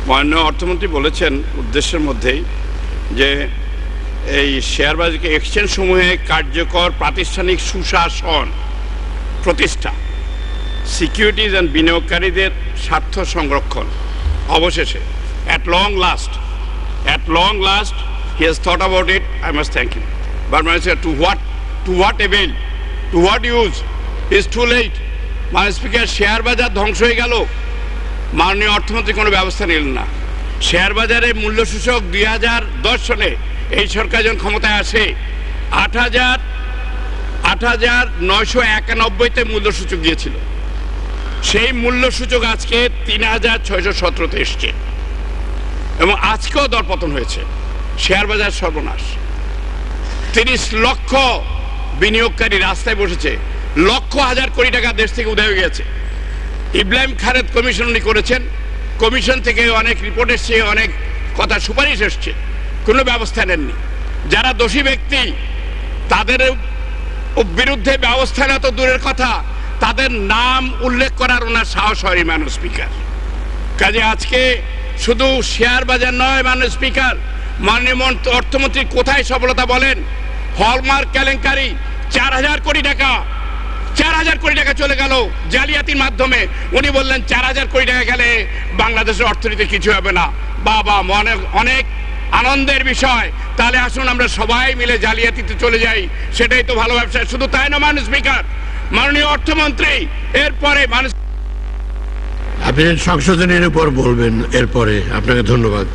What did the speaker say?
মাননীয় অর্থমন্ত্রী বলেছেন উদ্দেশ্যের মধ্যেই যে এই শেয়ার বাজারকে এক্সচেঞ্জ সমূহে কার্যকর প্রাতিষ্ঠানিক সুশাসন প্রতিষ্ঠা, সিকিউরিটিজ অ্যান্ড বিনিয়োগকারীদের স্বার্থ সংরক্ষণ। অবশেষে at long last he has thought about it. I must thank him. But I say, to what avail, to what use? It's too late. মাননীয় স্পিকার, শেয়ার বাজার ধ্বংস হয়ে গেল, মাননীয় অর্থমন্ত্রী কোনো ব্যবস্থা নিলেন না। শেয়ার বাজারে মূল্য সূচক 2010 সনে এই সরকার যখন ক্ষমতায় আসে 8,991তে মূল্য সূচক গিয়েছিল। সেই মূল্য সূচক আজকে 3,617তে এসছে এবং আজকেও দরপতন হয়েছে। শেয়ার বাজার সর্বনাশ। 30 লক্ষ বিনিয়োগকারী রাস্তায় বসেছে, লক্ষ হাজার কোটি টাকা দেশ থেকে উধাও হয়ে গেছে। ইব্রাহিম খালেদ কমিশন উনি করেছেন, কমিশন থেকে অনেক রিপোর্ট এসছে, অনেক কথা সুপারিশ এসছে, কোনো ব্যবস্থা নেননি। যারা দোষী ব্যক্তি তাদের বিরুদ্ধে ব্যবস্থা নেওয়া তো দূরের কথা, তাদের নাম উল্লেখ করার ওনার সাহস হয়নি মাননীয় স্পিকার। কাজে আজকে শুধু শেয়ার বাজার নয় মাননীয় স্পিকার, মাননীয় অর্থমন্ত্রী কোথায় সফলতা বলেন? হলমার্ক কেলেঙ্কারি 4,000 কোটি টাকা, 4,000 কোটি টাকা চলে গেল জালিয়াতির মাধ্যমে। উনি বললেন 4,000 কোটি টাকা গেলে বাংলাদেশের অর্থনীতি কিছু হবে না। বাবা, অনেক আনন্দের বিষয়। তাহলে আসুন আমরা সবাই মিলে জালিয়াতিতে চলে যাই, সেটাই তো ভালো ব্যবসা। শুধু তাই না মাননীয় স্পিকার, মাননীয় অর্থমন্ত্রী এরপরে আপনি সংশোধনের উপর বলবেন এরপরে। আপনাকে ধন্যবাদ।